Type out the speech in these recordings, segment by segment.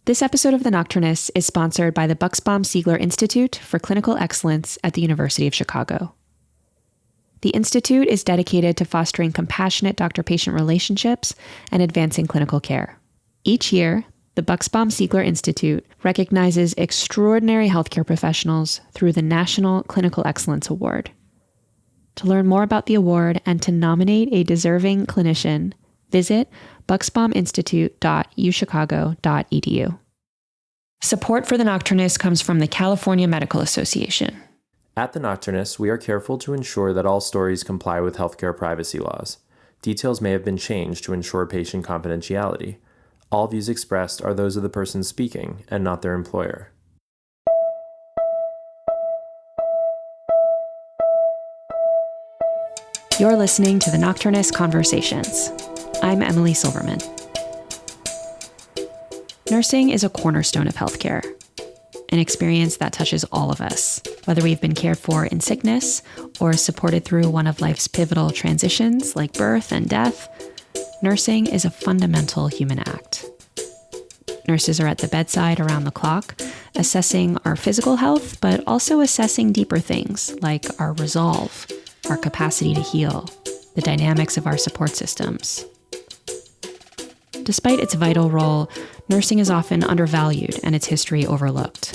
This episode of The Nocturnists is sponsored by the Buxbaum-Siegler Institute for Clinical Excellence at the University of Chicago. The Institute is dedicated to fostering compassionate doctor-patient relationships and advancing clinical care. Each year, the Buxbaum-Siegler Institute recognizes extraordinary healthcare professionals through the National Clinical Excellence Award. To learn more about the award and to nominate a deserving clinician, visit buxbauminstitute.uchicago.edu. Support for The Nocturnists comes from the California Medical Association. At The Nocturnists, we are careful to ensure that all stories comply with healthcare privacy laws. Details may have been changed to ensure patient confidentiality. All views expressed are those of the person speaking and not their employer. You're listening to The Nocturnist Conversations. I'm Emily Silverman. Nursing is a cornerstone of healthcare, an experience that touches all of us, whether we've been cared for in sickness or supported through one of life's pivotal transitions like birth and death. Nursing is a fundamental human act. Nurses are at the bedside around the clock, assessing our physical health, but also assessing deeper things like our resolve, our capacity to heal, the dynamics of our support systems. Despite its vital role, nursing is often undervalued and its history overlooked.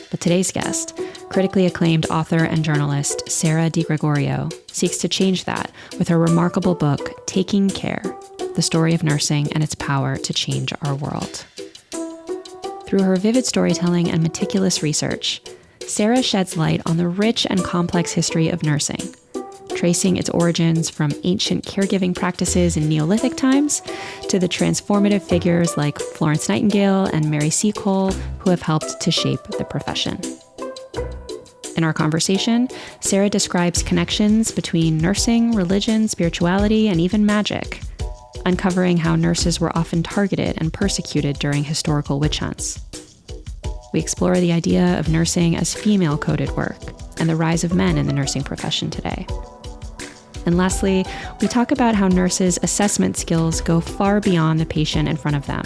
But today's guest, critically acclaimed author and journalist Sarah DiGregorio, seeks to change that with her remarkable book, Taking Care, the story of nursing and its power to change our world. Through her vivid storytelling and meticulous research, Sarah sheds light on the rich and complex history of nursing, tracing its origins from ancient caregiving practices in Neolithic times to the transformative figures like Florence Nightingale and Mary Seacole who have helped to shape the profession. In our conversation, Sarah describes connections between nursing, religion, spirituality, and even magic, uncovering how nurses were often targeted and persecuted during historical witch hunts. We explore the idea of nursing as female-coded work and the rise of men in the nursing profession today. And lastly, we talk about how nurses' assessment skills go far beyond the patient in front of them,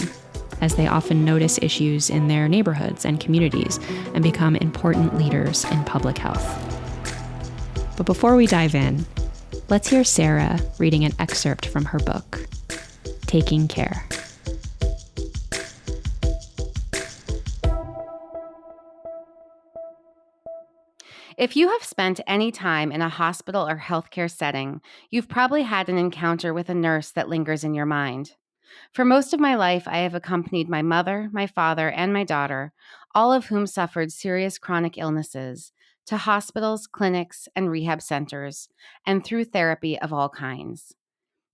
as they often notice issues in their neighborhoods and communities and become important leaders in public health. But before we dive in, let's hear Sarah reading an excerpt from her book, Taking Care. If you have spent any time in a hospital or healthcare setting, you've probably had an encounter with a nurse that lingers in your mind. For most of my life, I have accompanied my mother, my father, and my daughter, all of whom suffered serious chronic illnesses, to hospitals, clinics, and rehab centers, and through therapy of all kinds.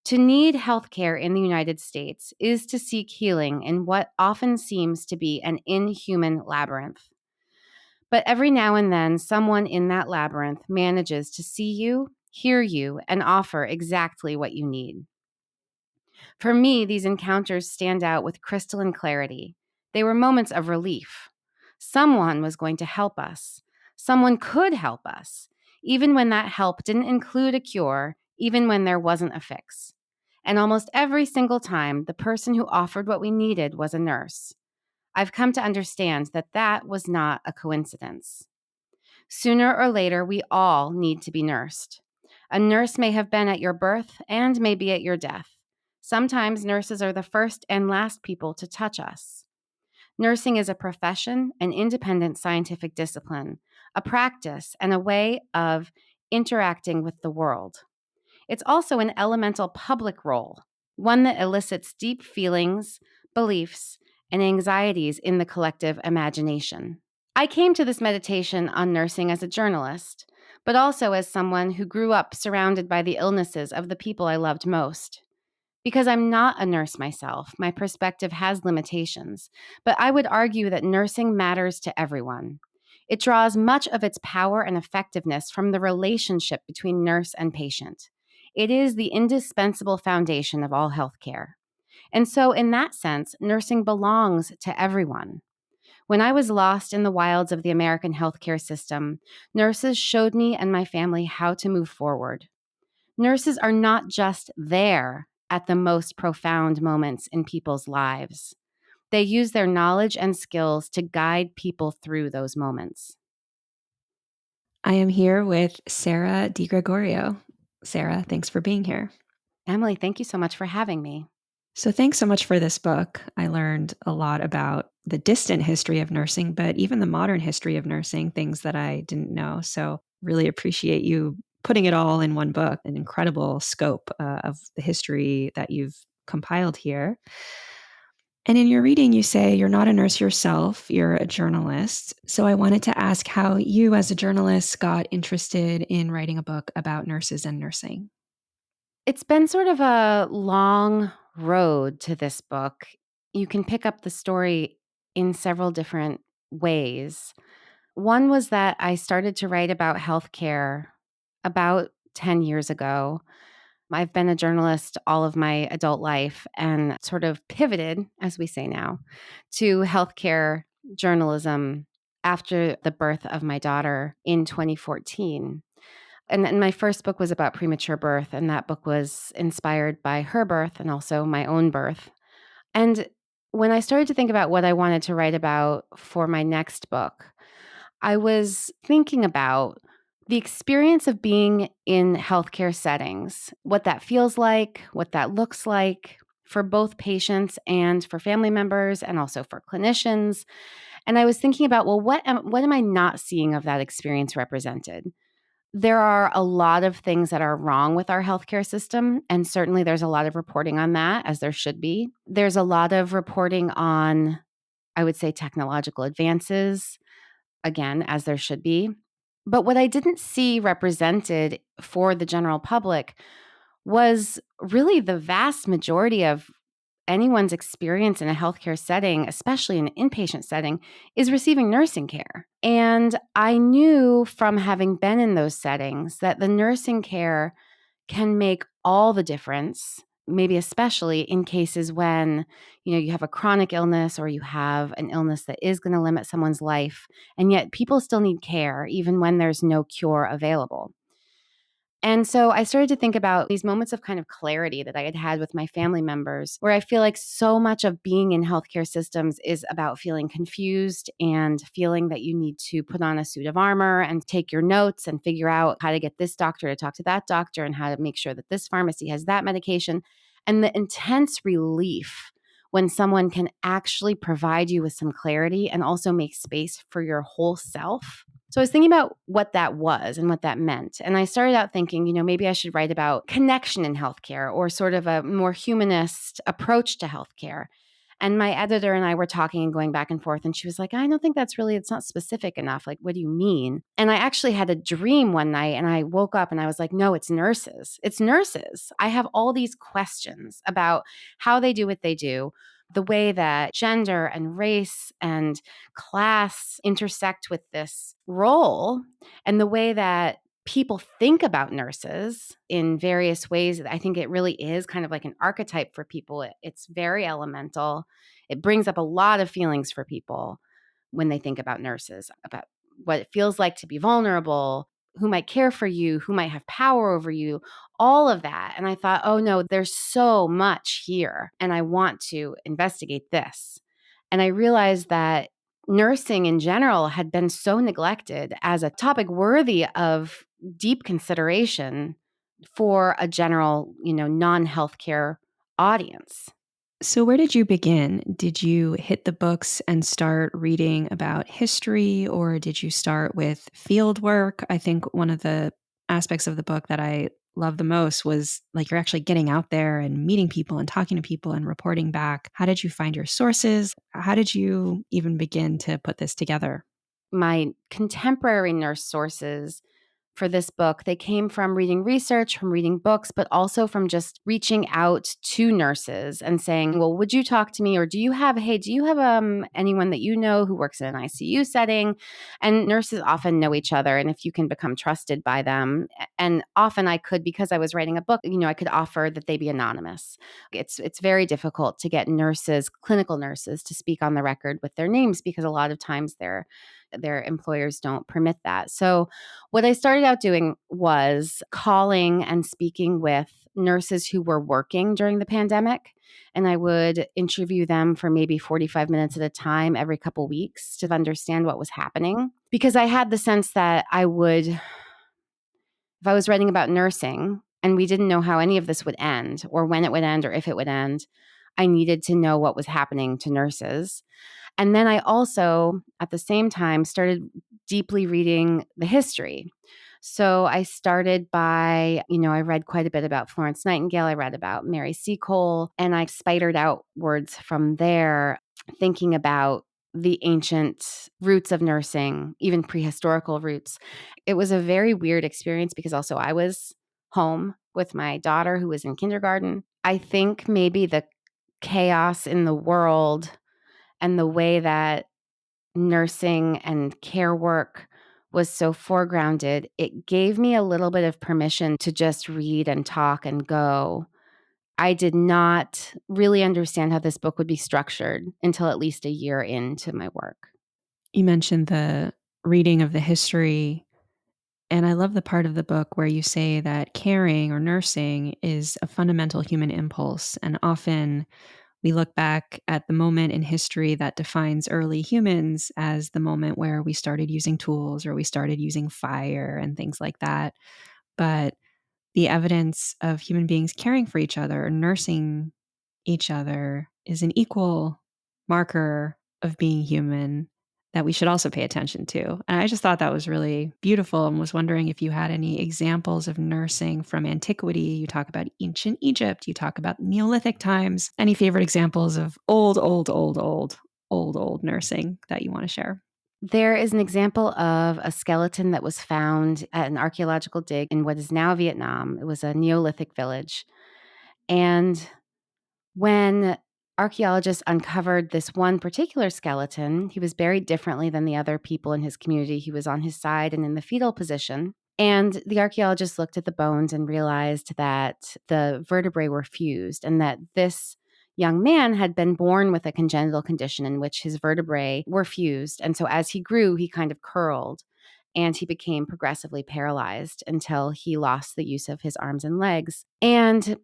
To need healthcare in the United States is to seek healing in what often seems to be an inhuman labyrinth. But every now and then, someone in that labyrinth manages to see you, hear you, and offer exactly what you need. For me, these encounters stand out with crystalline clarity. They were moments of relief. Someone was going to help us. Someone could help us, even when that help didn't include a cure, even when there wasn't a fix. And almost every single time, the person who offered what we needed was a nurse. I've come to understand that that was not a coincidence. Sooner or later, we all need to be nursed. A nurse may have been at your birth and may be at your death. Sometimes nurses are the first and last people to touch us. Nursing is a profession, an independent scientific discipline, a practice, and a way of interacting with the world. It's also an elemental public role, one that elicits deep feelings, beliefs, and anxieties in the collective imagination. I came to this meditation on nursing as a journalist, but also as someone who grew up surrounded by the illnesses of the people I loved most. Because I'm not a nurse myself, my perspective has limitations, but I would argue that nursing matters to everyone. It draws much of its power and effectiveness from the relationship between nurse and patient. It is the indispensable foundation of all healthcare. And so, in that sense, nursing belongs to everyone. When I was lost in the wilds of the American healthcare system, nurses showed me and my family how to move forward. Nurses are not just there at the most profound moments in people's lives. They use their knowledge and skills to guide people through those moments. I am here with Sarah DiGregorio. Sarah, thanks for being here. Emily, thank you so much for having me. So thanks so much for this book. I learned a lot about the distant history of nursing, but even the modern history of nursing, things that I didn't know. So really appreciate you putting it all in one book, an incredible scope of the history that you've compiled here. And in your reading, you say you're not a nurse yourself, you're a journalist. So I wanted to ask how you, as a journalist, got interested in writing a book about nurses and nursing. It's been sort of a long road to this book. You can pick up the story in several different ways. One was that I started to write about healthcare about 10 years ago. I've been a journalist all of my adult life and sort of pivoted, as we say now, to healthcare journalism after the birth of my daughter in 2014. And my first book was about premature birth, and that book was inspired by her birth and also my own birth. And when I started to think about what I wanted to write about for my next book, I was thinking about the experience of being in healthcare settings, what that feels like, what that looks like for both patients and for family members and also for clinicians. And I was thinking about, well, what am I not seeing of that experience represented? There are a lot of things that are wrong with our healthcare system, and certainly there's a lot of reporting on that, as there should be. There's a lot of reporting on, I would say, technological advances, again, as there should be. But what I didn't see represented for the general public was really the vast majority of anyone's experience in a healthcare setting, especially in an inpatient setting, is receiving nursing care. And I knew from having been in those settings that the nursing care can make all the difference, maybe especially in cases when, you have a chronic illness or you have an illness that is going to limit someone's life, and yet people still need care even when there's no cure available. And so I started to think about these moments of kind of clarity that I had had with my family members, where I feel like so much of being in healthcare systems is about feeling confused and feeling that you need to put on a suit of armor and take your notes and figure out how to get this doctor to talk to that doctor and how to make sure that this pharmacy has that medication. And the intense relief when someone can actually provide you with some clarity and also make space for your whole self. So I was thinking about what that was and what that meant. And I started out thinking, maybe I should write about connection in healthcare or sort of a more humanist approach to healthcare. And my editor and I were talking and going back and forth. And she was like, I don't think it's not specific enough. Like, what do you mean? And I actually had a dream one night and I woke up and I was like, no, it's nurses. It's nurses. I have all these questions about how they do what they do, the way that gender and race and class intersect with this role, and the way that people think about nurses in various ways. I think it really is kind of like an archetype for people. It's very elemental. It brings up a lot of feelings for people when they think about nurses, about what it feels like to be vulnerable, who might care for you, who might have power over you, all of that. And I thought, oh no, there's so much here, and I want to investigate this. And I realized that nursing in general had been so neglected as a topic worthy of deep consideration for a general, non-healthcare audience. So, where did you begin? Did you hit the books and start reading about history, or did you start with field work? I think one of the aspects of the book that I love the most was like you're actually getting out there and meeting people and talking to people and reporting back. How did you find your sources? How did you even begin to put this together? My contemporary nurse sources for this book, they came from reading research, from reading books, but also from just reaching out to nurses and saying, well, would you talk to me? Or do you have anyone that you know who works in an ICU setting? And nurses often know each other. And if you can become trusted by them, and often I could, because I was writing a book, I could offer that they be anonymous. It's very difficult to get nurses, clinical nurses, to speak on the record with their names because a lot of times their employers don't permit that. So what I started out doing was calling and speaking with nurses who were working during the pandemic, and I would interview them for maybe 45 minutes at a time every couple weeks to understand what was happening. Because I had the sense that if I was writing about nursing and we didn't know how any of this would end or when it would end or if it would end, I needed to know what was happening to nurses. And then I also, at the same time, started deeply reading the history. So I started by, I read quite a bit about Florence Nightingale. I read about Mary Seacole, and I spidered outwards from there, thinking about the ancient roots of nursing, even prehistorical roots. It was a very weird experience because also I was home with my daughter who was in kindergarten. I think maybe the chaos in the world and the way that nursing and care work was so foregrounded, it gave me a little bit of permission to just read and talk and go. I did not really understand how this book would be structured until at least a year into my work. You mentioned the reading of the history, and I love the part of the book where you say that caring or nursing is a fundamental human impulse, and often we look back at the moment in history that defines early humans as the moment where we started using tools or we started using fire and things like that. But the evidence of human beings caring for each other or nursing each other is an equal marker of being human that we should also pay attention to. And I just thought that was really beautiful and was wondering if you had any examples of nursing from antiquity. You talk about ancient Egypt, you talk about Neolithic times. Any favorite examples of old nursing that you want to share? There is an example of a skeleton that was found at an archaeological dig in what is now Vietnam. It was a Neolithic village. And when archaeologists uncovered this one particular skeleton, he was buried differently than the other people in his community. He was on his side and in the fetal position. And the archaeologists looked at the bones and realized that the vertebrae were fused and that this young man had been born with a congenital condition in which his vertebrae were fused. And so as he grew, he kind of curled and he became progressively paralyzed until he lost the use of his arms and legs. And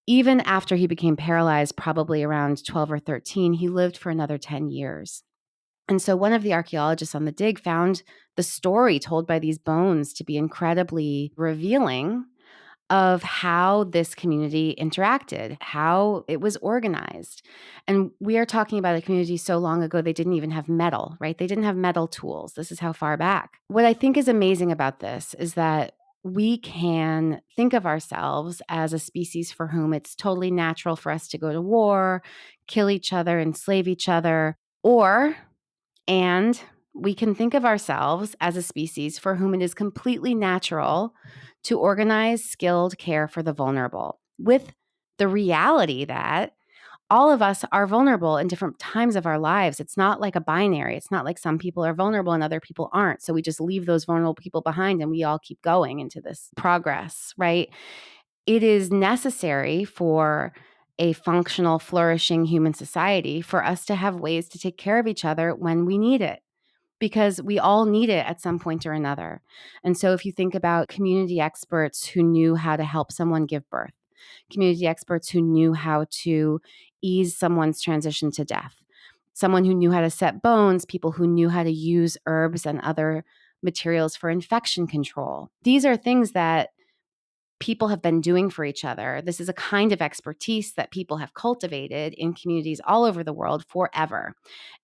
even after he became paralyzed, probably around 12 or 13, he lived for another 10 years. And so one of the archaeologists on the dig found the story told by these bones to be incredibly revealing of how this community interacted, how it was organized. And we are talking about a community so long ago, they didn't even have metal, right? They didn't have metal tools. This is how far back. What I think is amazing about this is that we can think of ourselves as a species for whom it's totally natural for us to go to war, kill each other, enslave each other, and we can think of ourselves as a species for whom it is completely natural to organize skilled care for the vulnerable, with the reality that all of us are vulnerable in different times of our lives. It's not like a binary. It's not like some people are vulnerable and other people aren't. So we just leave those vulnerable people behind and we all keep going into this progress, right? It is necessary for a functional, flourishing human society for us to have ways to take care of each other when we need it, because we all need it at some point or another. And so if you think about community experts who knew how to help someone give birth, community experts who knew how to ease someone's transition to death, someone who knew how to set bones, people who knew how to use herbs and other materials for infection control. These are things that people have been doing for each other. This is a kind of expertise that people have cultivated in communities all over the world forever.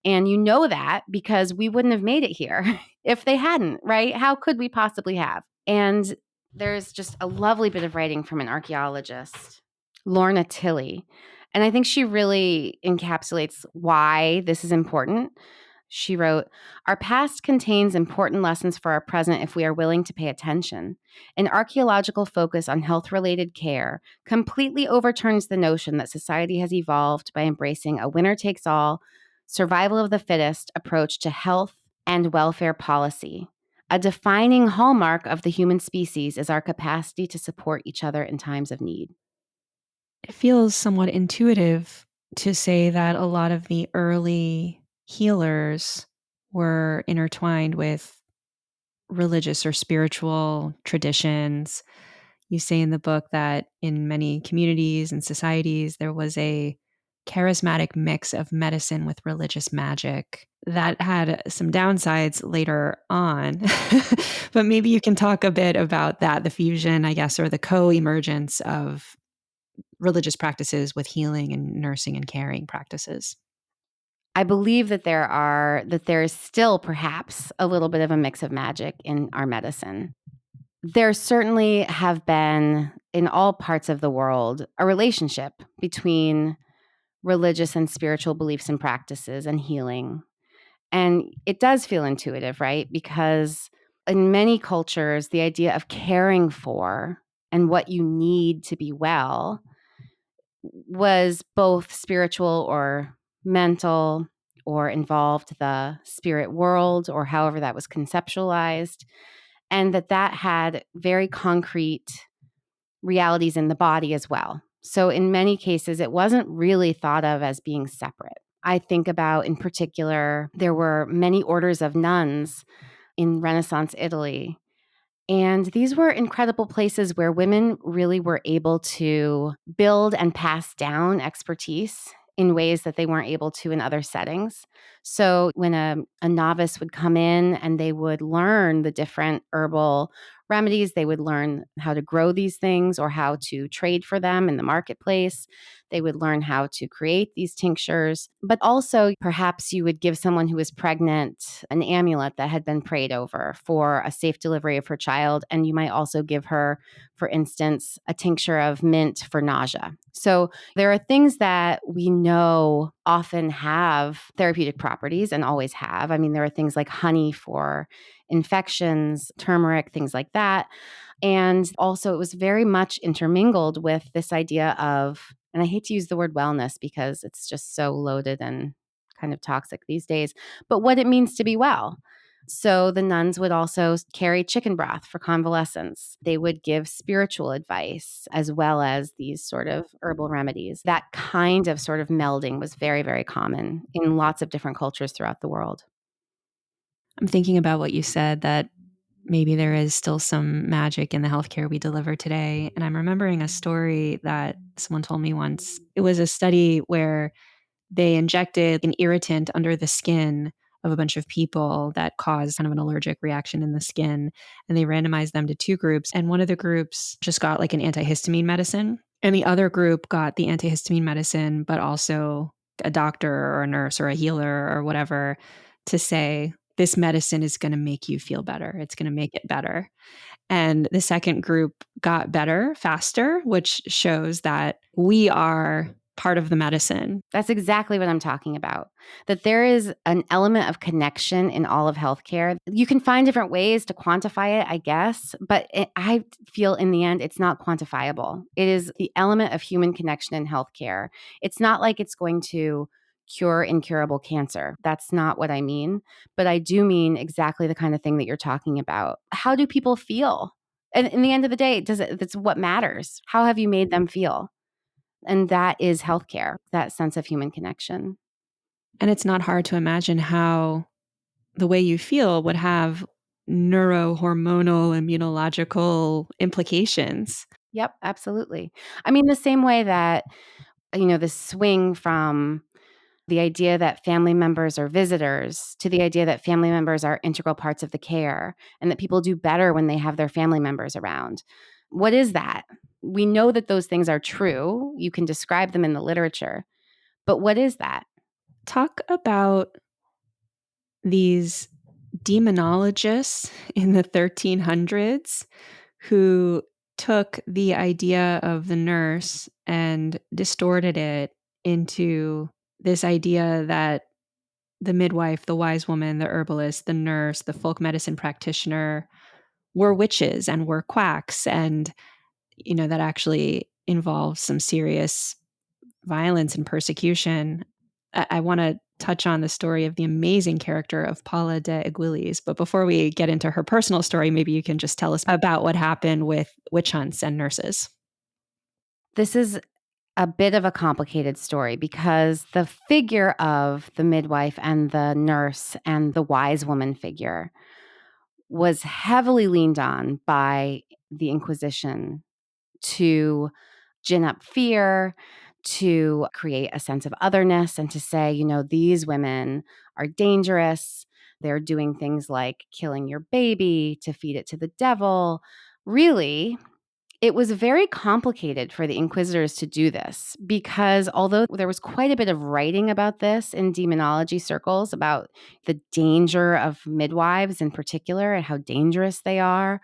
And you know that because we wouldn't have made it here if they hadn't, right? How could we possibly have? And there's just a lovely bit of writing from an archaeologist, Lorna Tilley. And I think she really encapsulates why this is important. She wrote, "Our past contains important lessons for our present if we are willing to pay attention. An archaeological focus on health-related care completely overturns the notion that society has evolved by embracing a winner-takes-all, survival of the fittest approach to health and welfare policy. A defining hallmark of the human species is our capacity to support each other in times of need." It feels somewhat intuitive to say that a lot of the early healers were intertwined with religious or spiritual traditions. You say in the book that in many communities and societies, there was a charismatic mix of medicine with religious magic that had some downsides later on. But maybe you can talk a bit about that, the fusion, I guess, or the co-emergence of religious practices with healing and nursing and caring practices. I believe that there is still perhaps a little bit of a mix of magic in our medicine. There certainly have been, in all parts of the world, a relationship between religious and spiritual beliefs and practices and healing. And it does feel intuitive, right? Because in many cultures, the idea of caring for and what you need to be well was both spiritual or mental or involved the spirit world or however that was conceptualized, and that had very concrete realities in the body as well. So in many cases, it wasn't really thought of as being separate. I think about, in particular, there were many orders of nuns in Renaissance Italy. And these were incredible places where women really were able to build and pass down expertise in ways that they weren't able to in other settings. So when a novice would come in and they would learn the different herbal remedies, they would learn how to grow these things or how to trade for them in the marketplace. They would learn how to create these tinctures. But also, perhaps you would give someone who was pregnant an amulet that had been prayed over for a safe delivery of her child. And you might also give her, for instance, a tincture of mint for nausea. So there are things that we know often have therapeutic properties and always have. I mean, there are things like honey for infections, turmeric, things like that. And also, it was very much intermingled with this idea of, and I hate to use the word wellness because it's just so loaded and kind of toxic these days, but what it means to be well. So the nuns would also carry chicken broth for convalescence. They would give spiritual advice as well as these sort of herbal remedies. That kind of sort of melding was very, very common in lots of different cultures throughout the world. I'm thinking about what you said, that maybe there is still some magic in the healthcare we deliver today. And I'm remembering a story that someone told me once. It was a study where they injected an irritant under the skin of a bunch of people that caused kind of an allergic reaction in the skin. And they randomized them to two groups. And one of the groups just got like an antihistamine medicine. And the other group got the antihistamine medicine, but also a doctor or a nurse or a healer or whatever to say, this medicine is going to make you feel better. It's going to make it better. And the second group got better faster, which shows that we are part of the medicine. That's exactly what I'm talking about. That there is an element of connection in all of healthcare. You can find different ways to quantify it, I guess, but I feel in the end, it's not quantifiable. It is the element of human connection in healthcare. It's not like it's going to cure incurable cancer. That's not what I mean. But I do mean exactly the kind of thing that you're talking about. How do people feel? And in the end of the day, that's what matters. How have you made them feel? And that is healthcare, that sense of human connection. And it's not hard to imagine how the way you feel would have neurohormonal, immunological implications. Yep, absolutely. I mean, the same way that, the swing from the idea that family members are visitors to the idea that family members are integral parts of the care and that people do better when they have their family members around. What is that? We know that those things are true. You can describe them in the literature. But what is that? Talk about these demonologists in the 1300s who took the idea of the nurse and distorted it into this idea that the midwife, the wise woman, the herbalist, the nurse, the folk medicine practitioner were witches and were quacks. And, that actually involves some serious violence and persecution. I want to touch on the story of the amazing character of Paula de Aguilis. But before we get into her personal story, maybe you can just tell us about what happened with witch hunts and nurses. This is a bit of a complicated story because the figure of the midwife and the nurse and the wise woman figure was heavily leaned on by the Inquisition to gin up fear, to create a sense of otherness, and to say, these women are dangerous. They're doing things like killing your baby to feed it to the devil. Really, it was very complicated for the inquisitors to do this because although there was quite a bit of writing about this in demonology circles, about the danger of midwives in particular and how dangerous they are,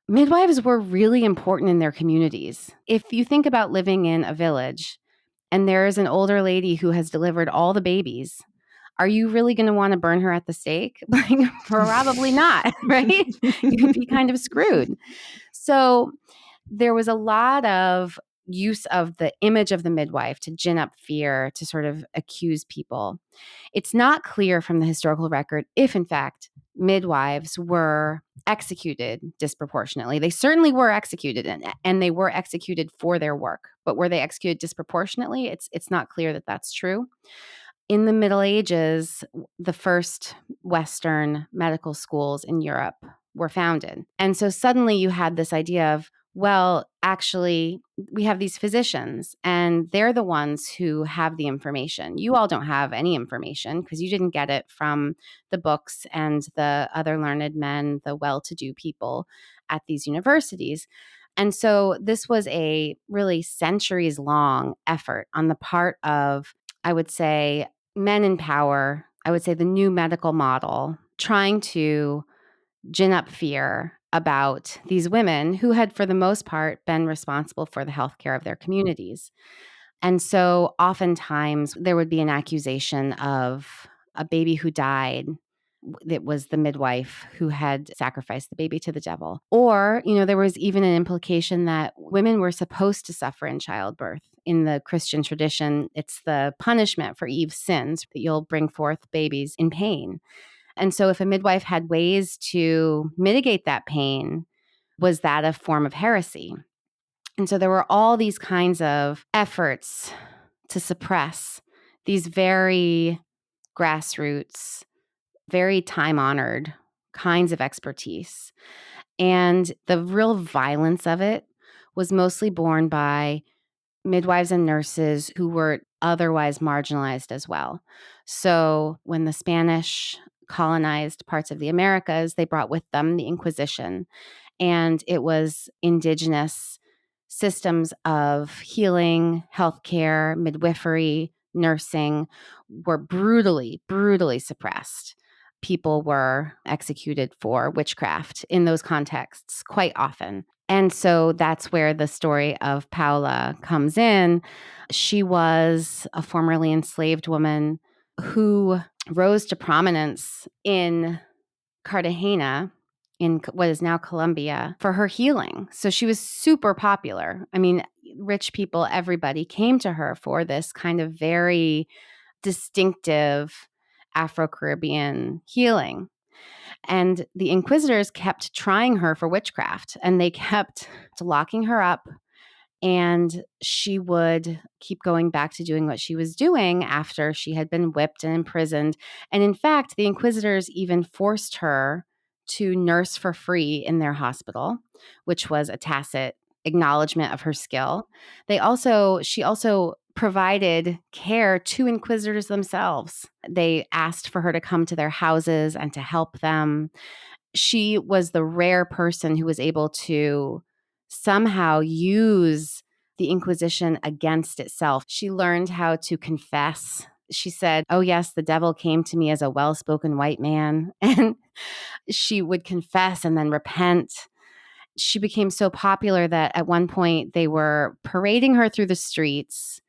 midwives were really important in their communities. If you think about living in a village and there's an older lady who has delivered all the babies, are you really going to want to burn her at the stake? Probably not, right? You'd be kind of screwed. So there was a lot of use of the image of the midwife to gin up fear, to sort of accuse people. It's not clear from the historical record if, in fact, midwives were executed disproportionately. They certainly were executed, and they were executed for their work. But were they executed disproportionately? It's not clear that that's true. In the Middle Ages, the first Western medical schools in Europe were founded. And so suddenly you had this idea of, well, actually, we have these physicians and they're the ones who have the information. You all don't have any information because you didn't get it from the books and the other learned men, the well-to-do people at these universities. And so this was a really centuries-long effort on the part of, I would say, men in power, I would say the new medical model, trying to gin up fear about these women who had, for the most part, been responsible for the healthcare of their communities. And so oftentimes there would be an accusation of a baby who died. It was the midwife who had sacrificed the baby to the devil. Or, there was even an implication that women were supposed to suffer in childbirth. In the Christian tradition, it's the punishment for Eve's sins that you'll bring forth babies in pain. And so if a midwife had ways to mitigate that pain, was that a form of heresy? And so there were all these kinds of efforts to suppress these very grassroots, very time-honored kinds of expertise. And the real violence of it was mostly borne by midwives and nurses who were otherwise marginalized as well. So when the Spanish colonized parts of the Americas, they brought with them the Inquisition. And it was indigenous systems of healing, healthcare, midwifery, nursing were brutally, brutally suppressed. People were executed for witchcraft in those contexts quite often. And so that's where the story of Paula comes in. She was a formerly enslaved woman who rose to prominence in Cartagena, in what is now Colombia, for her healing. So she was super popular. I mean, rich people, everybody came to her for this kind of very distinctive Afro-Caribbean healing. And the inquisitors kept trying her for witchcraft, and they kept locking her up. And she would keep going back to doing what she was doing after she had been whipped and imprisoned. And in fact, the inquisitors even forced her to nurse for free in their hospital, which was a tacit acknowledgement of her skill. She also provided care to inquisitors themselves. They asked for her to come to their houses and to help them. She was the rare person who was able to somehow use the Inquisition against itself. She learned how to confess. She said, "Oh yes, the devil came to me as a well-spoken white man." And she would confess and then repent. She became so popular that at one point they were parading her through the streets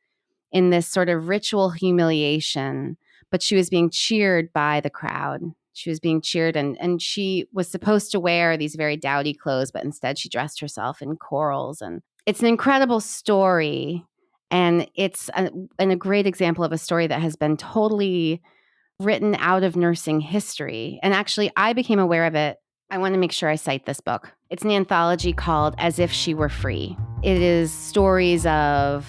in this sort of ritual humiliation, but she was being cheered by the crowd. She was being cheered, and she was supposed to wear these very dowdy clothes, but instead she dressed herself in corals. And it's an incredible story, and it's a great example of a story that has been totally written out of nursing history. And actually, I became aware of it. I want to make sure I cite this book. It's an anthology called As If She Were Free. It is stories of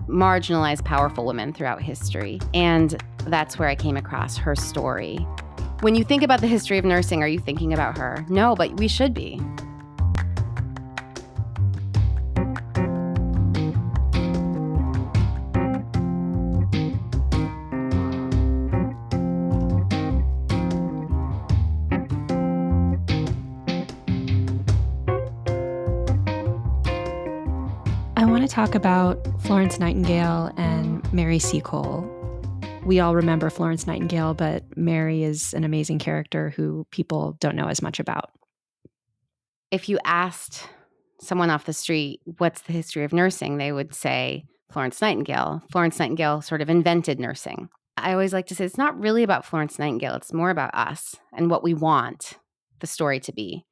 marginalized, powerful women throughout history. And that's where I came across her story. When you think about the history of nursing, are you thinking about her? No, but we should be. talk about Florence Nightingale and Mary Seacole. We all remember Florence Nightingale, but Mary is an amazing character who people don't know as much about. If you asked someone off the street, what's the history of nursing, they would say Florence Nightingale. Florence Nightingale sort of invented nursing. I always like to say it's not really about Florence Nightingale. It's more about us and what we want the story to be.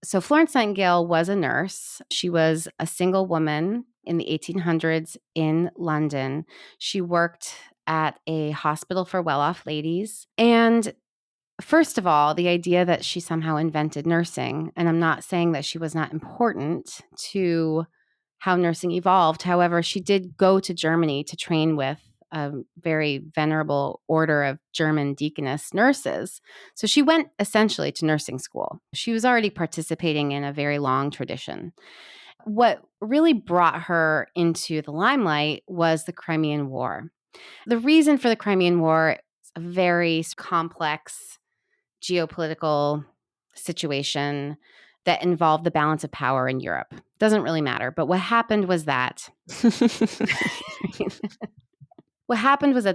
So Florence Nightingale was a nurse. She was a single woman in the 1800s in London. She worked at a hospital for well-off ladies. And first of all, the idea that she somehow invented nursing, and I'm not saying that she was not important to how nursing evolved. However, she did go to Germany to train with a very venerable order of German deaconess nurses. So she went essentially to nursing school. She was already participating in a very long tradition. What really brought her into the limelight was the Crimean War. The reason for the Crimean War is a very complex geopolitical situation that involved the balance of power in Europe. Doesn't really matter. But what happened was that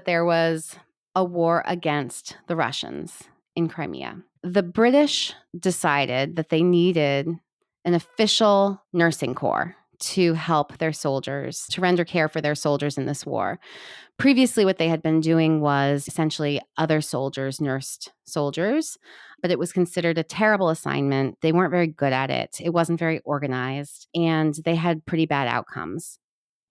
there was a war against the Russians in Crimea. The British decided that they needed an official nursing corps to help their soldiers, to render care for their soldiers in this war. Previously, what they had been doing was essentially other soldiers nursed soldiers, but it was considered a terrible assignment. They weren't very good at it. It wasn't very organized, and they had pretty bad outcomes.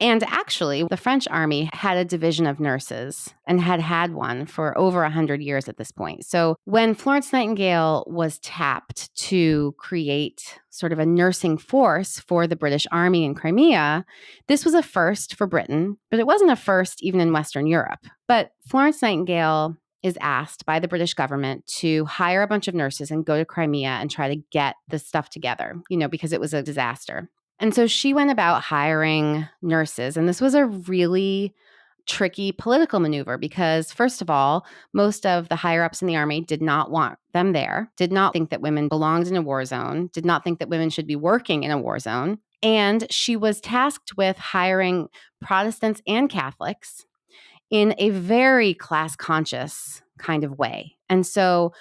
And actually, the French army had a division of nurses and had had one for over 100 years at this point. So when Florence Nightingale was tapped to create sort of a nursing force for the British Army in Crimea, this was a first for Britain, but it wasn't a first even in Western Europe. But Florence Nightingale is asked by the British government to hire a bunch of nurses and go to Crimea and try to get this stuff together, because it was a disaster. And so she went about hiring nurses, and this was a really tricky political maneuver because, first of all, most of the higher-ups in the army did not want them there, did not think that women belonged in a war zone, did not think that women should be working in a war zone. And she was tasked with hiring Protestants and Catholics in a very class-conscious kind of way. And so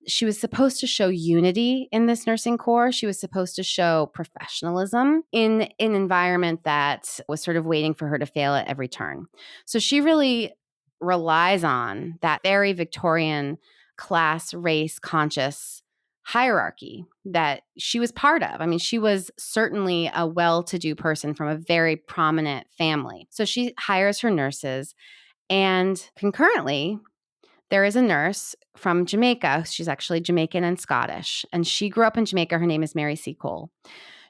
she was supposed to show unity in this nursing corps. She was supposed to show professionalism in an environment that was sort of waiting for her to fail at every turn. So she really relies on that very Victorian class, race conscious hierarchy that she was part of. I mean, she was certainly a well-to-do person from a very prominent family. So she hires her nurses, and concurrently, there is a nurse from Jamaica. She's actually Jamaican and Scottish, and she grew up in Jamaica. Her name is Mary Seacole.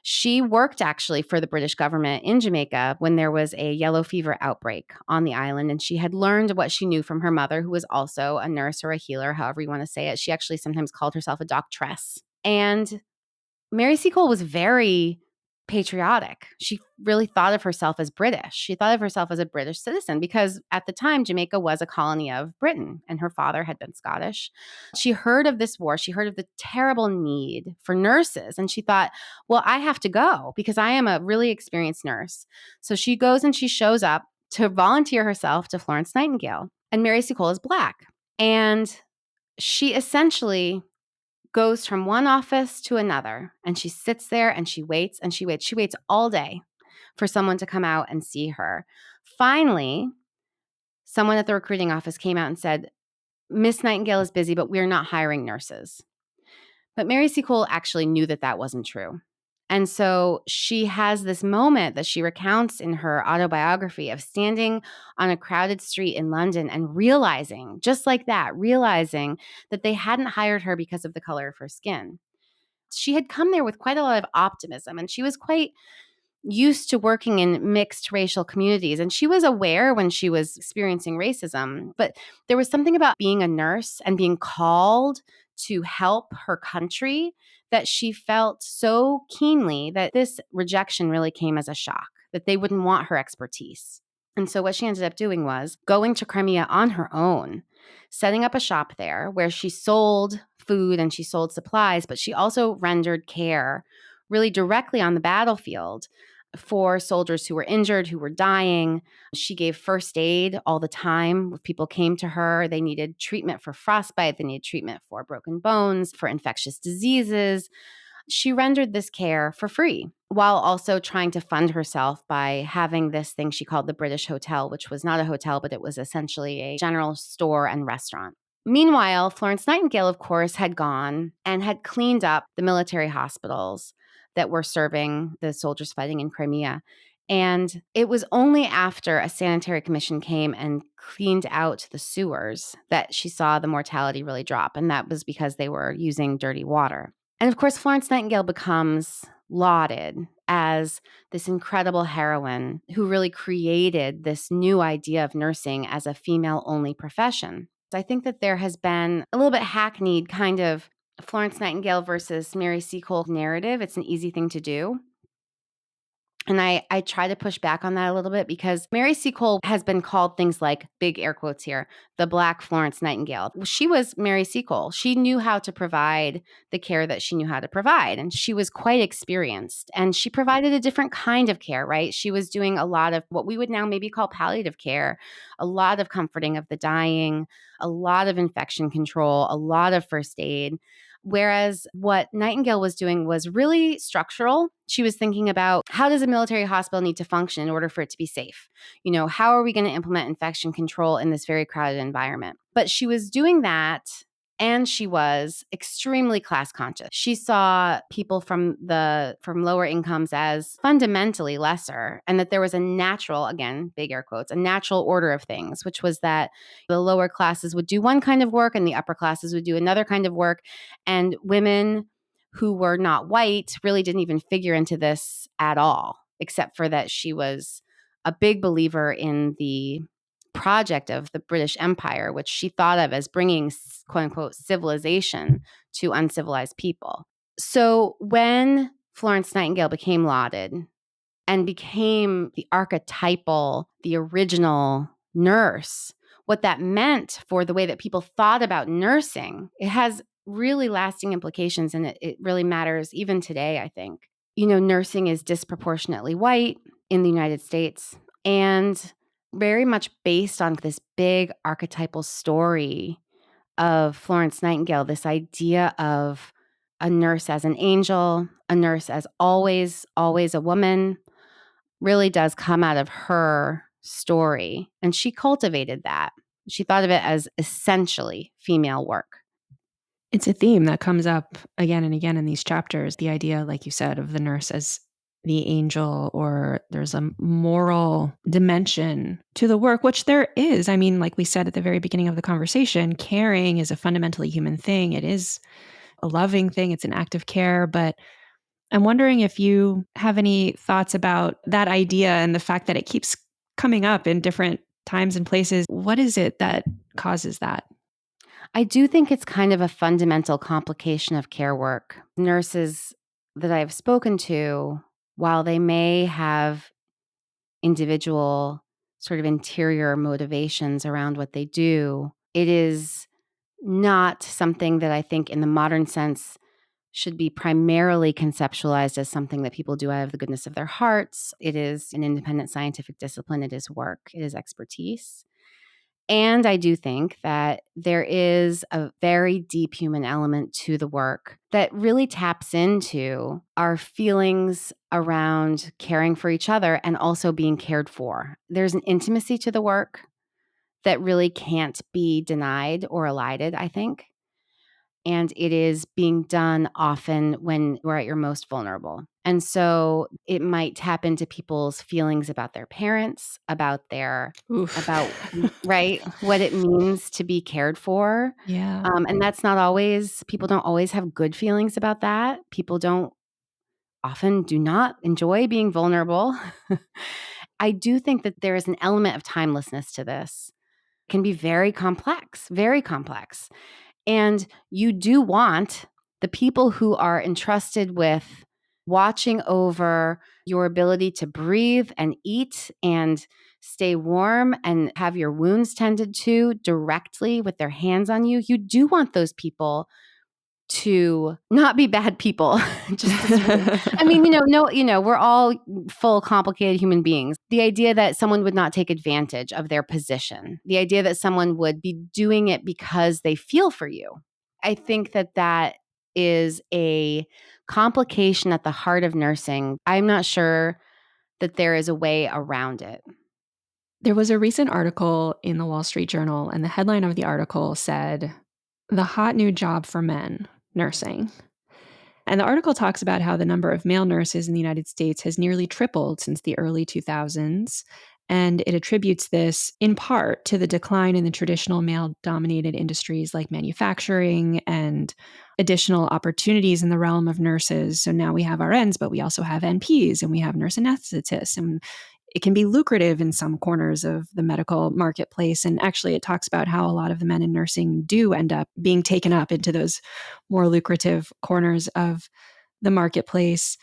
She worked actually for the British government in Jamaica when there was a yellow fever outbreak on the island, and she had learned what she knew from her mother, who was also a nurse or a healer, however you want to say it. She actually sometimes called herself a doctress. And Mary Seacole was very patriotic. She really thought of herself as British. She thought of herself as a British citizen because at the time, Jamaica was a colony of Britain and her father had been Scottish. She heard of this war. She heard of the terrible need for nurses. And she thought, well, I have to go because I am a really experienced nurse. So she goes and she shows up to volunteer herself to Florence Nightingale. And Mary Seacole is Black. And she essentially goes from one office to another, and she sits there and she waits and she waits. She waits all day for someone to come out and see her. Finally, someone at the recruiting office came out and said, Miss Nightingale is busy, but we're not hiring nurses. But Mary Seacole actually knew that that wasn't true. And so she has this moment that she recounts in her autobiography of standing on a crowded street in London and realizing, just like that, realizing that they hadn't hired her because of the color of her skin. She had come there with quite a lot of optimism, and she was quite used to working in mixed racial communities. And she was aware when she was experiencing racism, but there was something about being a nurse and being called to help her country that she felt so keenly that this rejection really came as a shock, that they wouldn't want her expertise. And so what she ended up doing was going to Crimea on her own, setting up a shop there where she sold food and she sold supplies, but she also rendered care really directly on the battlefield for soldiers who were injured, who were dying. She gave first aid all the time. If people came to her, they needed treatment for frostbite, they needed treatment for broken bones, for infectious diseases. She rendered this care for free while also trying to fund herself by having this thing she called the British Hotel, which was not a hotel, but it was essentially a general store and restaurant. Meanwhile, Florence Nightingale, of course, had gone and had cleaned up the military hospitals that were serving the soldiers fighting in Crimea. And it was only after a sanitary commission came and cleaned out the sewers that she saw the mortality really drop. And that was because they were using dirty water. And of course, Florence Nightingale becomes lauded as this incredible heroine who really created this new idea of nursing as a female-only profession. I think that there has been a little bit hackneyed kind of Florence Nightingale versus Mary Seacole narrative. It's an easy thing to do. And I try to push back on that a little bit because Mary Seacole has been called things like, big air quotes here, the Black Florence Nightingale. She was Mary Seacole. She knew how to provide the care that she knew how to provide. And she was quite experienced. And she provided a different kind of care, right? She was doing a lot of what we would now maybe call palliative care, a lot of comforting of the dying, a lot of infection control, a lot of first aid. Whereas what Nightingale was doing was really structural. She was thinking about, how does a military hospital need to function in order for it to be safe? You know, how are we going to implement infection control in this very crowded environment? But she was doing that, and she was extremely class conscious. She saw people from lower incomes as fundamentally lesser, and that there was a natural, again, big air quotes, a natural order of things, which was that the lower classes would do one kind of work and the upper classes would do another kind of work. And women who were not white really didn't even figure into this at all, except for that she was a big believer in the project of the British Empire, which she thought of as bringing, quote unquote, civilization to uncivilized people. So when Florence Nightingale became lauded and became the archetypal, the original nurse, what that meant for the way that people thought about nursing, it has really lasting implications, and it really matters even today, I think. You know, nursing is disproportionately white in the United States, and very much based on this big archetypal story of Florence Nightingale, this idea of a nurse as an angel, a nurse as always a woman, really does come out of her story. And she cultivated that. She thought of it as essentially female work. It's a theme that comes up again and again in these chapters, the idea, like you said, of the nurse as the angel, or there's a moral dimension to the work, which there is. I mean, like we said at the very beginning of the conversation, caring is a fundamentally human thing. It is a loving thing. It's an act of care. But I'm wondering if you have any thoughts about that idea and the fact that it keeps coming up in different times and places. What is it that causes that? I do think it's kind of a fundamental complication of care work. Nurses that I've spoken to, while they may have individual sort of interior motivations around what they do, it is not something that I think in the modern sense should be primarily conceptualized as something that people do out of the goodness of their hearts. It is an independent scientific discipline. It is work. It is expertise. And I do think that there is a very deep human element to the work that really taps into our feelings around caring for each other and also being cared for. There's an intimacy to the work that really can't be denied or elided, I think. And it is being done often when you're at your most vulnerable. And so it might tap into people's feelings about their parents, about right, what it means to be cared for. Yeah. And that's not always, people don't always have good feelings about that. People often do not enjoy being vulnerable. I do think that there is an element of timelessness to this. It can be very complex, very complex. And you do want the people who are entrusted with watching over your ability to breathe and eat and stay warm and have your wounds tended to directly with their hands on you. You do want those people to not be bad people. I mean, we're all full, complicated human beings. The idea that someone would not take advantage of their position, the idea that someone would be doing it because they feel for you. I think that is a complication at the heart of nursing. I'm not sure that there is a way around it. There was a recent article in the Wall Street Journal, and the headline of the article said, "The hot new job for men, nursing." And the article talks about how the number of male nurses in the United States has nearly tripled since the early 2000s. And it attributes this in part to the decline in the traditional male dominated industries like manufacturing and additional opportunities in the realm of nurses. So now we have RNs, but we also have NPs and we have nurse anesthetists. And it can be lucrative in some corners of the medical marketplace. And actually, it talks about how a lot of the men in nursing do end up being taken up into those more lucrative corners of the marketplace.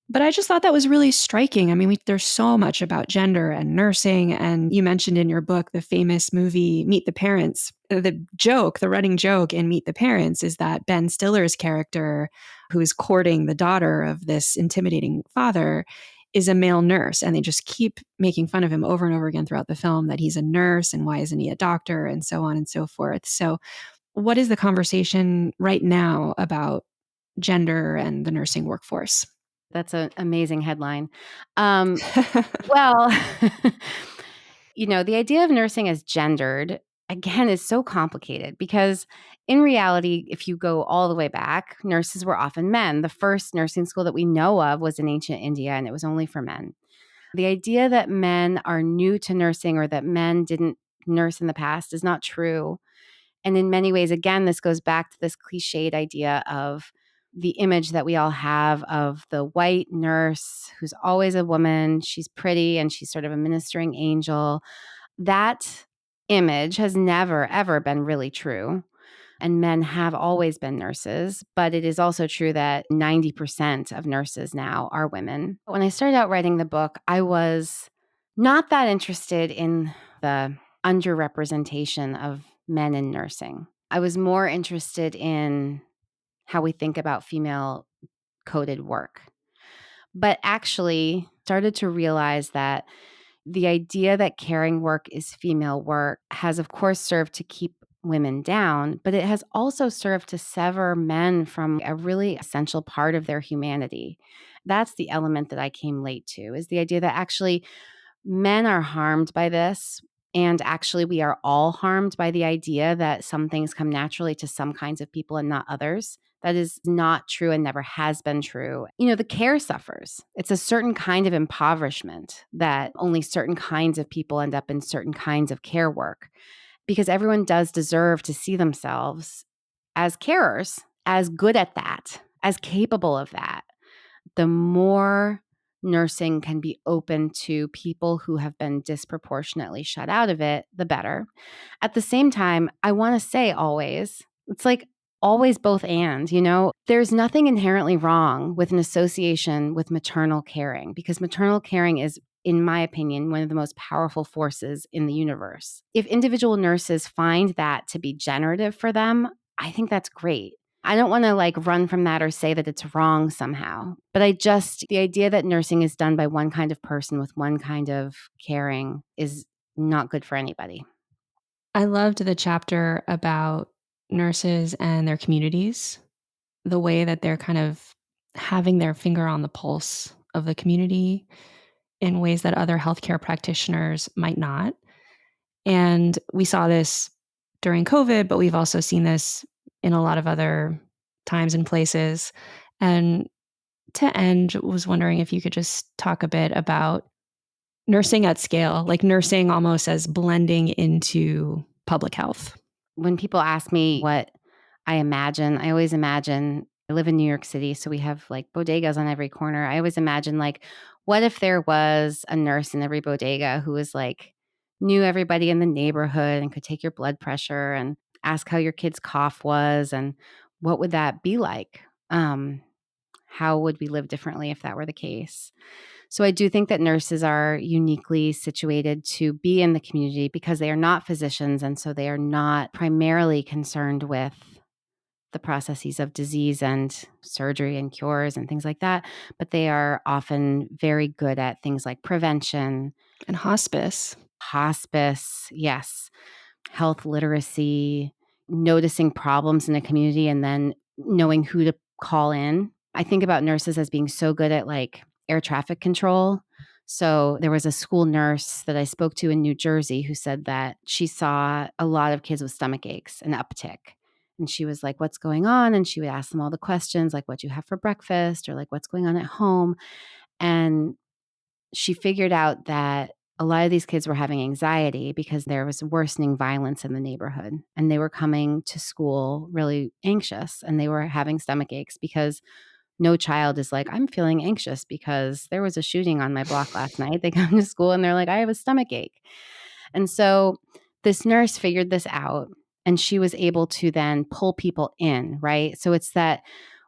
But I just thought that was really striking. I mean, there's so much about gender and nursing. And you mentioned in your book the famous movie Meet the Parents. The running joke in Meet the Parents is that Ben Stiller's character, who is courting the daughter of this intimidating father, is a male nurse. And they just keep making fun of him over and over again throughout the film that he's a nurse and why isn't he a doctor and so on and so forth. So, what is the conversation right now about gender and the nursing workforce? That's an amazing headline. Well, the idea of nursing as gendered, again, is so complicated because in reality, if you go all the way back, nurses were often men. The first nursing school that we know of was in ancient India, and it was only for men. The idea that men are new to nursing or that men didn't nurse in the past is not true. And in many ways, again, this goes back to this cliched idea of the image that we all have of the white nurse who's always a woman. She's pretty and she's sort of a ministering angel. That image has never, ever been really true. And men have always been nurses, but it is also true that 90% of nurses now are women. When I started out writing the book, I was not that interested in the underrepresentation of men in nursing. I was more interested in how we think about female coded work, but actually started to realize that the idea that caring work is female work has, of course, served to keep women down, but it has also served to sever men from a really essential part of their humanity. That's the element that I came late to, is the idea that actually men are harmed by this. And actually, we are all harmed by the idea that some things come naturally to some kinds of people and not others. That is not true and never has been true. The care suffers. It's a certain kind of impoverishment that only certain kinds of people end up in certain kinds of care work, because everyone does deserve to see themselves as carers, as good at that, as capable of that. The more nursing can be open to people who have been disproportionately shut out of it, the better. At the same time, I want to say always, it's like always both and, there's nothing inherently wrong with an association with maternal caring, because maternal caring is, in my opinion, one of the most powerful forces in the universe. If individual nurses find that to be generative for them, I think that's great. I don't want to run from that or say that it's wrong somehow, but the idea that nursing is done by one kind of person with one kind of caring is not good for anybody. I loved the chapter about nurses and their communities, the way that they're kind of having their finger on the pulse of the community in ways that other healthcare practitioners might not. And we saw this during COVID, but we've also seen this in a lot of other times and places. And to end, was wondering if you could just talk a bit about nursing at scale, like nursing almost as blending into public health. When people ask me what I imagine, I always imagine, I live in New York City, so we have bodegas on every corner. I always imagine what if there was a nurse in every bodega who was knew everybody in the neighborhood and could take your blood pressure and ask how your kid's cough was, and what would that be like? How would we live differently if that were the case? So I do think that nurses are uniquely situated to be in the community because they are not physicians, and so they are not primarily concerned with the processes of disease and surgery and cures and things like that, but they are often very good at things like prevention. And hospice. Hospice, yes. Health literacy, noticing problems in a community and then knowing who to call in. I think about nurses as being so good at like air traffic control. So there was a school nurse that I spoke to in New Jersey who said that she saw a lot of kids with stomach aches, an uptick. And she was like, what's going on? And she would ask them all the questions like, what do you have for breakfast? Or like, what's going on at home? And she figured out that a lot of these kids were having anxiety because there was worsening violence in the neighborhood. And they were coming to school really anxious and they were having stomach aches because no child is like, I'm feeling anxious because there was a shooting on my block last night. They come to school and they're like, I have a stomach ache. And so this nurse figured this out and she was able to then pull people in, right? So it's that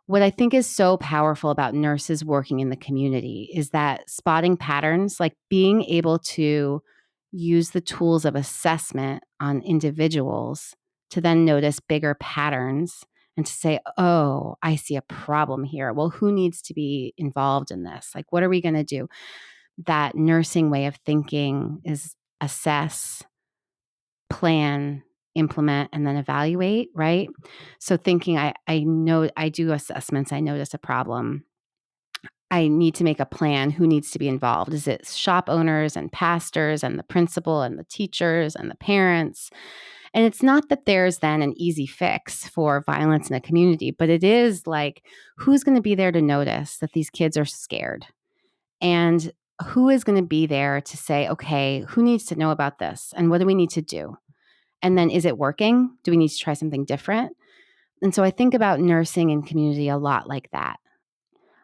what I think is so powerful about nurses working in the community is that spotting patterns, like being able to use the tools of assessment on individuals to then notice bigger patterns and to say, oh, I see a problem here. Well, who needs to be involved in this? Like, what are we going to do? That nursing way of thinking is assess, plan, implement, and then evaluate, right? So thinking, I know I do assessments, I notice a problem. I need to make a plan. Who needs to be involved? Is it shop owners and pastors and the principal and the teachers and the parents? And it's not that there's then an easy fix for violence in a community, but it is like, who's going to be there to notice that these kids are scared? And who is going to be there to say, okay, who needs to know about this? And what do we need to do? And then is it working? Do we need to try something different? And so I think about nursing and community a lot like that.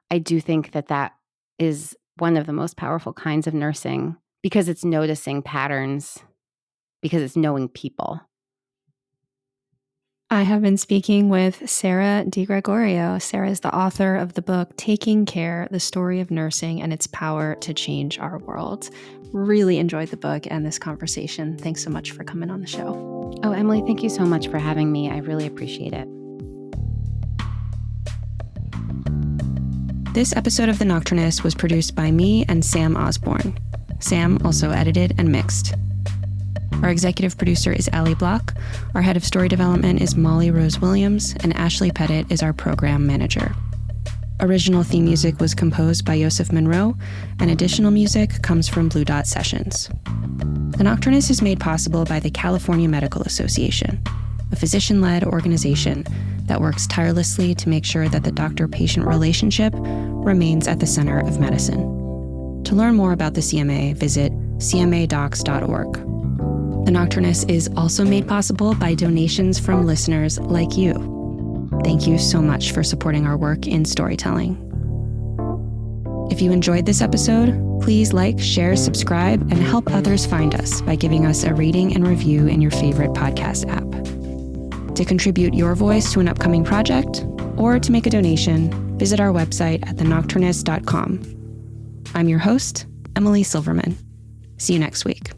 I do think that that is one of the most powerful kinds of nursing because it's noticing patterns, because it's knowing people. I have been speaking with Sarah DiGregorio. Sarah is the author of the book Taking Care, The Story of Nursing and Its Power to Change Our World. Really enjoyed the book and this conversation. Thanks so much for coming on the show. Oh, Emily, thank you so much for having me. I really appreciate it. This episode of The Nocturnists was produced by me and Sam Osborne. Sam also edited and mixed. Our executive producer is Allie Block. Our head of story development is Molly Rose Williams, and Ashley Pettit is our program manager. Original theme music was composed by Yosef Monroe, and additional music comes from Blue Dot Sessions. The Nocturnist is made possible by the California Medical Association, a physician-led organization that works tirelessly to make sure that the doctor-patient relationship remains at the center of medicine. To learn more about the CMA, visit cmadocs.org. The Nocturnist is also made possible by donations from listeners like you. Thank you so much for supporting our work in storytelling. If you enjoyed this episode, please like, share, subscribe, and help others find us by giving us a rating and review in your favorite podcast app. To contribute your voice to an upcoming project, or to make a donation, visit our website at thenocturnist.com. I'm your host, Emily Silverman. See you next week.